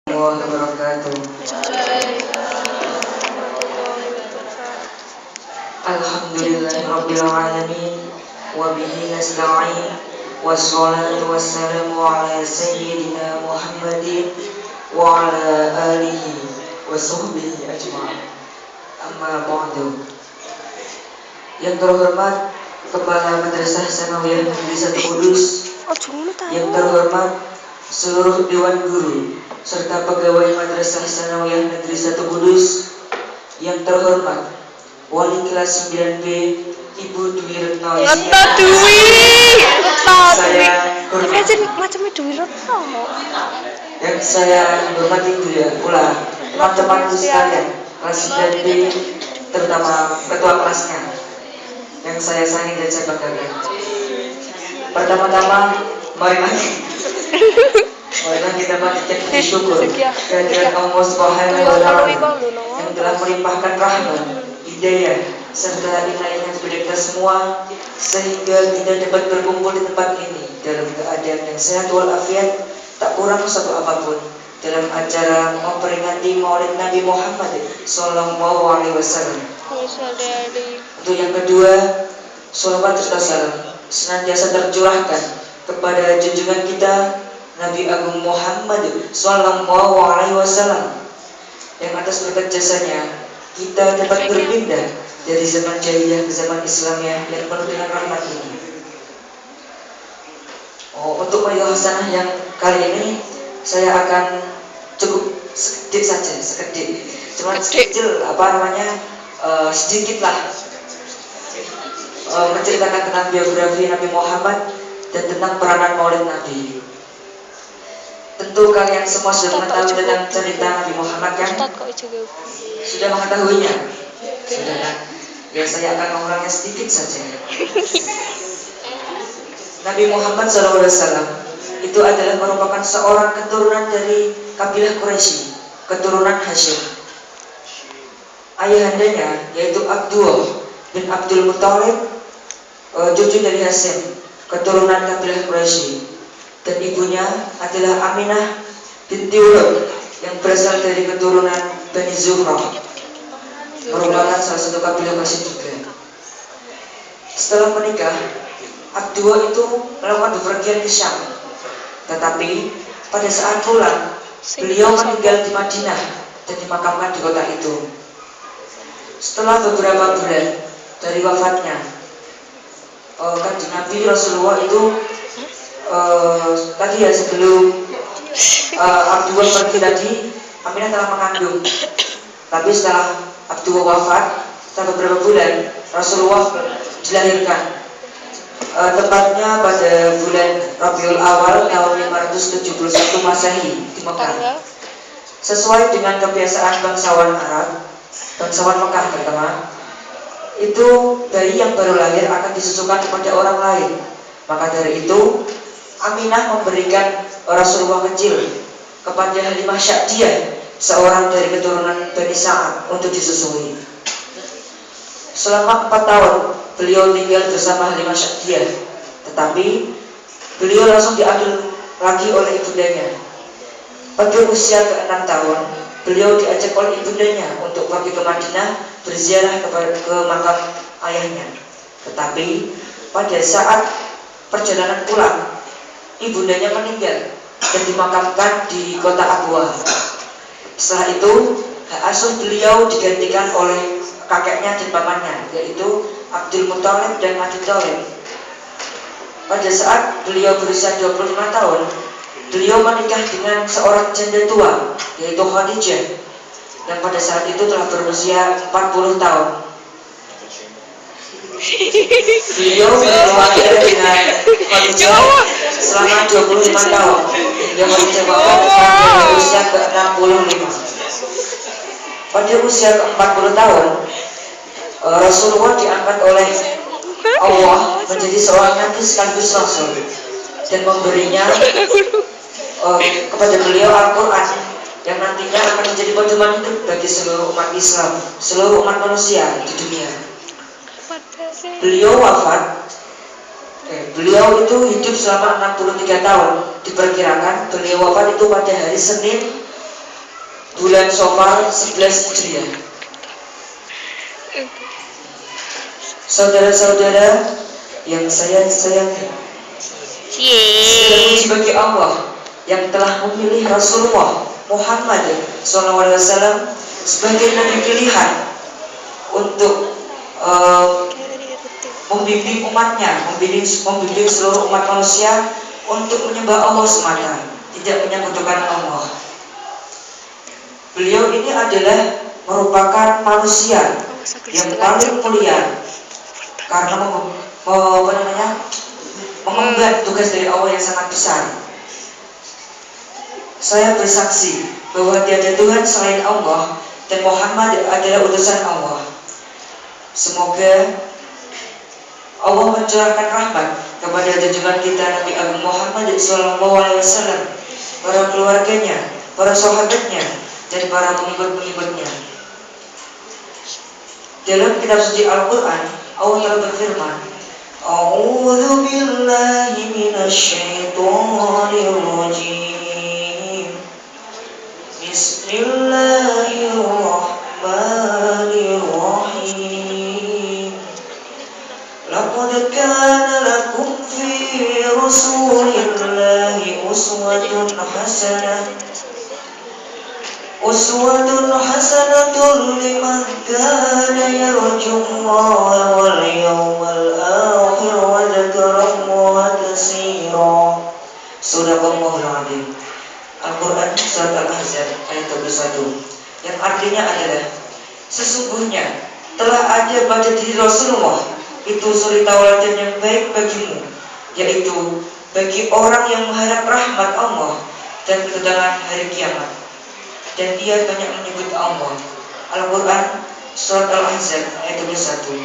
Wabarakatuh. Alhamdulillahirabbil alamin wa bihi nasta'in wassalatu wassalamu ala sayyidina Muhammadin wa ala alihi wa sahbihi ajma'in. Amma ba'du. Yang terhormat Kepala Madrasah Sanawiyah Negeri 1 Kudus, yang terhormat seluruh Dewan Guru serta pegawai Madrasah Sanawiyah Negeri 1 Kudus, yang terhormat Wali kelas 9B Ibu Dwi Retno yang saya hormati pula teman-temanku sekalian kelas 9B, terutama ketua kelasnya yang saya sayangi dan saya banggakan. Pertama-tama marilah kita panjatkan syukur kehadirat Allah Subhanahu wa Ta'ala yang telah melimpahkan rahmat, hidayah serta inayahnya kepada kita semua sehingga kita dapat berkumpul di tempat ini dalam keadaan yang sehat walafiat, tak kurang satu apapun dalam acara memperingati Maulid Nabi Muhammad Sallallahu Alaihi Wasallam. Untuk yang kedua, sholawat serta salam senantiasa tercurahkan kepada junjungan kita Nabi Agung Muhammad Sallallahu Alaihi Wasallam, yang atas berkat jasanya kita dapat berpindah dari zaman jahiliyah ke zaman Islamiyah yang penuh dengan rahmat ini. Untuk meriah hasanah yang kali ini saya akan cukup sekedip, cuma sekecil sedikit lah menceritakan tentang biografi Nabi Muhammad dan tentang peranan Maulid Nabi. Tentu kalian semua sudah mengetahui tentang cerita Nabi Muhammad kan? Sudah mengetahuinya? Sudah kan? Ya, saya akan mengulangnya sedikit saja. Nabi Muhammad SAW itu adalah merupakan seorang keturunan dari kabilah Quraisy, keturunan Hashim. Ayahandanya yaitu Abdullah bin Abdul Muthalib, cucu dari Hashim, keturunan kabilah Quraisy. Dan ibunya adalah Aminah binti Wahab yang berasal dari keturunan Bani Zuhrah, merupakan salah satu kabilah Quraisy juga. Setelah menikah, Abdullah itu melakukan bepergian ke Syam, tetapi pada saat pulang beliau meninggal di Madinah dan dimakamkan di kota itu. Setelah beberapa bulan dari wafatnya, Kanjeng Nabi Rasulullah itu sebelum Abdullah pergi tadi, Aminah telah mengandung. Tapi setelah Abdullah wafat, setelah beberapa bulan Rasulullah dilahirkan. Tepatnya pada bulan Rabiul Awal tahun 571 Masehi di Mekah. Sesuai dengan kebiasaan bangsawan Arab, bangsawan Mekah pertama, itu bayi yang baru lahir akan disusukan kepada orang lain. Maka dari itu Aminah memberikan Rasulullah kecil kepada Halimah Sya'diyah, seorang dari keturunan Bani Sa'ad, untuk disusui. Selama 4 tahun beliau tinggal bersama Halimah Sya'diyah, tetapi beliau langsung diambil lagi oleh ibundanya. Pada usia ke-6 tahun beliau diajak oleh ibundanya untuk pergi ke Madinah berziarah ke makam ayahnya. Tetapi pada saat perjalanan pulang, ibundanya meninggal dan dimakamkan di kota Abwa. Setelah itu, hak asuh beliau digantikan oleh kakeknya dan pamannya, yaitu Abdul Muthalib dan Abi Thalib. Pada saat beliau berusia 25 tahun, beliau menikah dengan seorang janda tua, yaitu Khadijah, yang pada saat itu telah berusia 40 tahun. Beliau berkeluarga dengan Khadijah selama 25 tahun hingga Khadijah wafat pada usia ke-65. Pada usia ke-40 tahun, Rasulullah diangkat oleh Allah menjadi seorang nabi sekaligus rasul dan memberinya kepada beliau Al-Quran yang nantinya akan menjadi pedoman hidup bagi seluruh umat Islam, seluruh umat manusia di dunia. Beliau itu hidup selama 63 tahun. Diperkirakan beliau wafat itu pada hari Senin bulan Safar 11 Hijriah. Saudara-saudara yang saya sayangi, segala puji bagi Allah yang telah memilih Rasulullah Muhammad SAW sebagai nabi pilihan untuk membimbing umatnya, membimbing seluruh umat manusia untuk menyembah Allah semata, tidak menyekutukan Allah. Beliau ini adalah merupakan manusia yang paling mulia karena mengemban tugas dari Allah yang sangat besar. Saya bersaksi bahwa tiada Tuhan selain Allah dan Muhammad adalah utusan Allah. Semoga Allah mencurahkan rahmat kepada junjungan kita Nabi Agung Muhammad SAW, para keluarganya, para sahabatnya, dan para pengikut-pengikutnya. Dalam kitab suci Al-Quran, Allah telah berfirman, A'udzu billahi minasyaitonir rajim. Bismillahirrahmanirrahim. Laqad kana lakum fi rasulillahi uswatun hasanatun liman kana yarjullaha wal yawmal akhir wa dzakarallaha katsiran. Shadaqallahul adzim. Al-Quran Surat Al-Ahzab ayat 21, yang artinya adalah, sesungguhnya telah ada pada diri Rasulullah itu suri tauladan yang baik bagimu, yaitu bagi orang yang mengharap rahmat Allah dan kedatangan hari kiamat, dan dia banyak menyebut Allah. Al-Quran Surat Al-Ahzab ayat 21.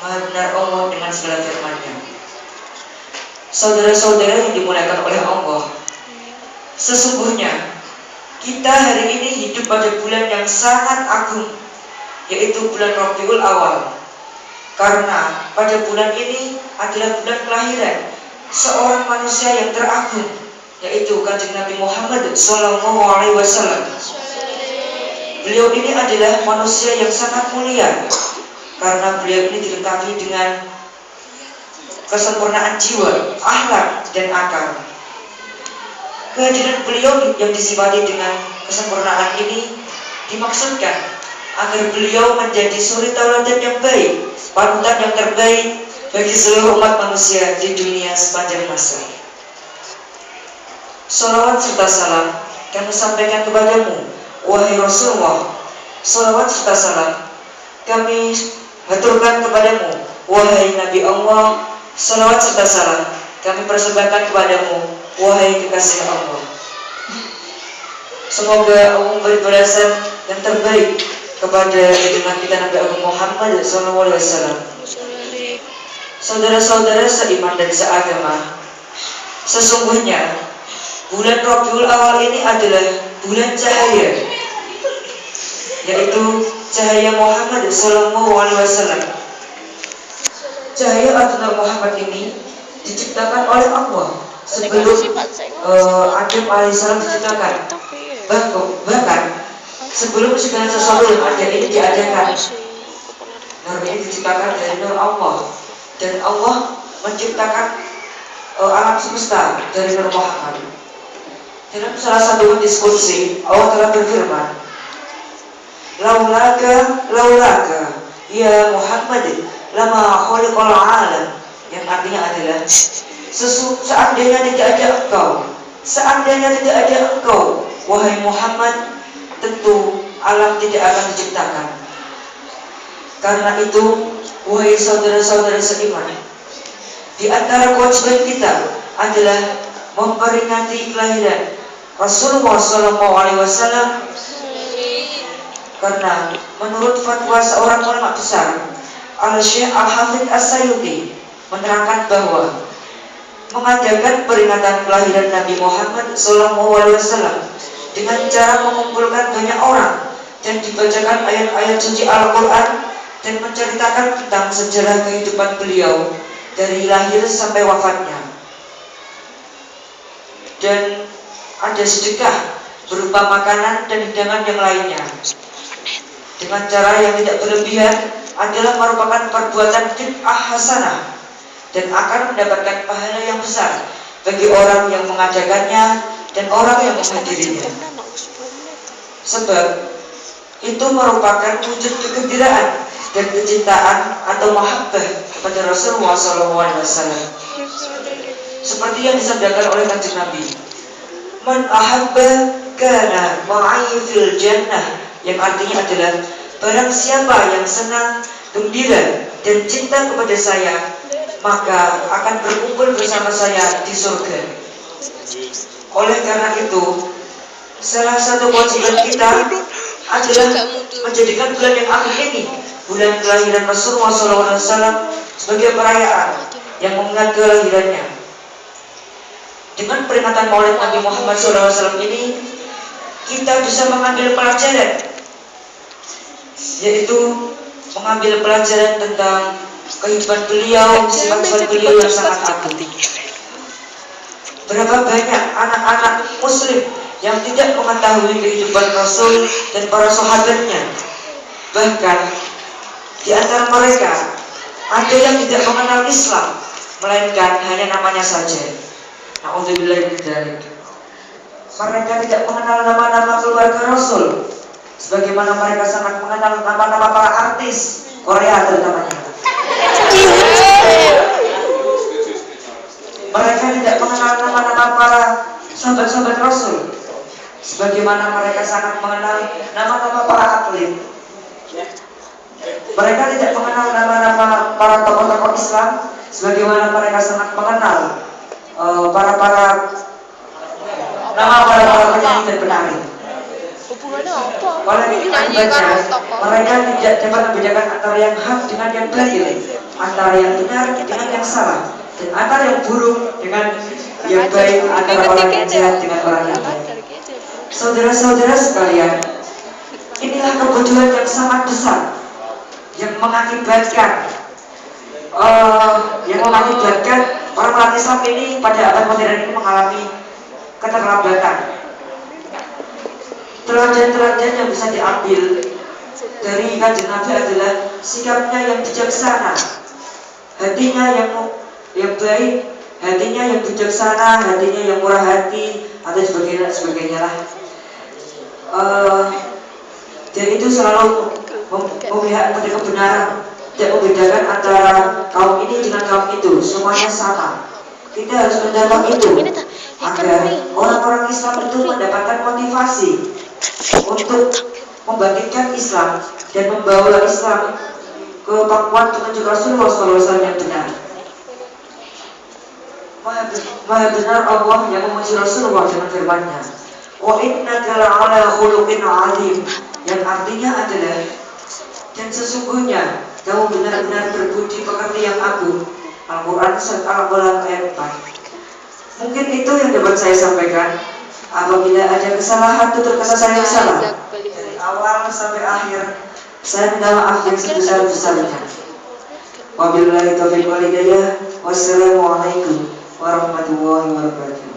Maha benar Allah dengan segala firman-Nya. Saudara-saudara yang dimuliakan oleh Allah, sesungguhnya kita hari ini hidup pada bulan yang sangat agung, yaitu bulan Rabiul Awal. Karena pada bulan ini adalah bulan kelahiran seorang manusia yang teragung, yaitu Kanjeng Nabi Muhammad SAW. Beliau ini adalah manusia yang sangat mulia, karena beliau ini dilengkapi dengan kesempurnaan jiwa, akhlak, dan akal. Kehadiran beliau yang disifati dengan kesempurnaan ini dimaksudkan agar beliau menjadi suri tauladan yang baik, panutan yang terbaik bagi seluruh umat manusia di dunia sepanjang masa. Salawat serta salam kami sampaikan kepadamu, wahai Rasulullah. Salawat serta salam kami haturkan kepadamu, wahai Nabi Allah. Salawat serta salam kami persembahkan kepadamu, wahai kekasih Allah. Semoga Allah memberi balasan yang terbaik kepada junjungan kita Nabi Agung Muhammad SAW. Saudara-saudara seiman dan seagama, sesungguhnya bulan Rabiul Awal ini adalah bulan cahaya, yaitu cahaya Muhammad SAW. Cahaya Adnan Muhammad ini diciptakan oleh Allah sebelum Adam alaihissalam diciptakan. Bahkan sebelum segala sesuatu yang ada ini diadakan, nur ini diciptakan dari nur Allah, dan Allah menciptakan alam semesta dari nur Muhammad. Dalam salah satu hadis qudsi, Allah telah berfirman, laulaka ya Muhammad lama khaliqal alam, yang artinya adalah, seandainya tidak ada engkau, wahai Muhammad, tentu alam tidak akan diciptakan. Karena itu, wahai saudara-saudara seiman, di antara kewajiban kita adalah memperingati kelahiran Rasulullah SAW, karena menurut fatwa seorang ulama besar, Al-Syekh Al-Hafidh As-Sayuti, menerangkan bahwa mengadakan peringatan kelahiran Nabi Muhammad SAW dengan cara mengumpulkan banyak orang dan dibacakan ayat-ayat suci Al-Quran dan menceritakan tentang sejarah kehidupan beliau dari lahir sampai wafatnya, dan ada sedekah berupa makanan dan hidangan yang lainnya. Dengan cara yang tidak berlebihan adalah merupakan perbuatan bid'ah hasanah dan akan mendapatkan pahala yang besar bagi orang yang mengadakannya dan orang yang menghadirinya. Sebab itu merupakan wujud kegembiraan dan kecintaan atau mahabbah kepada Rasulullah SAW. Seperti yang disabdakan oleh Kanjeng Nabi, "Man ahabba kana ma'i fil jannah," yang artinya adalah barang siapa yang senang, gembira dan cinta kepada saya, maka akan berkumpul bersama saya di surga. Oleh karena itu, salah satu kewajiban kita adalah menjadikan bulan yang agung ini, bulan kelahiran Rasulullah SAW, sebagai perayaan yang mengingat kelahirannya. Dengan peringatan Maulid Nabi Muhammad SAW ini, kita bisa mengambil pelajaran, yaitu mengambil pelajaran tentang kehidupan beliau, sifat-sifat beliau yang sangat agung. Berapa banyak anak-anak muslim yang tidak mengetahui kehidupan Rasul dan para sahabatnya. Bahkan di antara mereka ada yang tidak mengenal Islam, melainkan hanya namanya saja. Na'udzubillah min dzalik. Mereka tidak mengenal nama-nama keluarga Rasul, sebagaimana mereka sangat mengenal nama-nama para artis Korea terutamanya. Mereka tidak mengenal nama-nama para sahabat-sahabat Rasul, sebagaimana mereka sangat mengenal nama-nama para atlet. Mereka tidak mengenal nama-nama para tokoh-tokoh Islam, sebagaimana mereka sangat mengenal nama para penyanyi dan penari. Oleh akibatnya, mereka tidak dapat membedakan antara yang hak dengan yang batil, antara yang benar dengan yang salah, dan antara yang buruk dengan yang baik, antara orang yang jahat dengan orang yang baik. Saudara-saudara sekalian, inilah kebodohan yang sangat besar yang mengakibatkan orang umat Islam ini pada abad modern ini mengalami keterlambatan. Teladan-teladan yang bisa diambil dari Kanjeng Nabi adalah sikapnya yang bijaksana, hatinya yang baik, hatinya yang bijaksana, hatinya yang murah hati, atau sebagainya lah. Dan itu selalu memihak pada kebenaran, tidak membedakan antara kaum ini dengan kaum itu, semuanya sama. Kita harus mendorong itu agar orang-orang Islam itu mendapatkan motivasi untuk membangkitkan Islam dan membawa Islam ke pangkuan petunjuk Rasulullah SAW yang benar. Maha benar Allah yang memuji Rasulullah dengan firman-Nya, "Wa innaka la'ala khuluqin 'adzim," yang artinya adalah, dan sesungguhnya kamu benar-benar berbudi pekerti yang agung. Al-Quran Surat Al-Qalam ayat 4. Mungkin itu yang dapat saya sampaikan. Apabila ada kesalahan, tutur kata saya yang salah dari awal sampai akhir, saya minta maaf yang sebesar-besarnya. Wabillahi taufiq wal hidayah. Wassalamualaikum warahmatullahi wabarakatuh.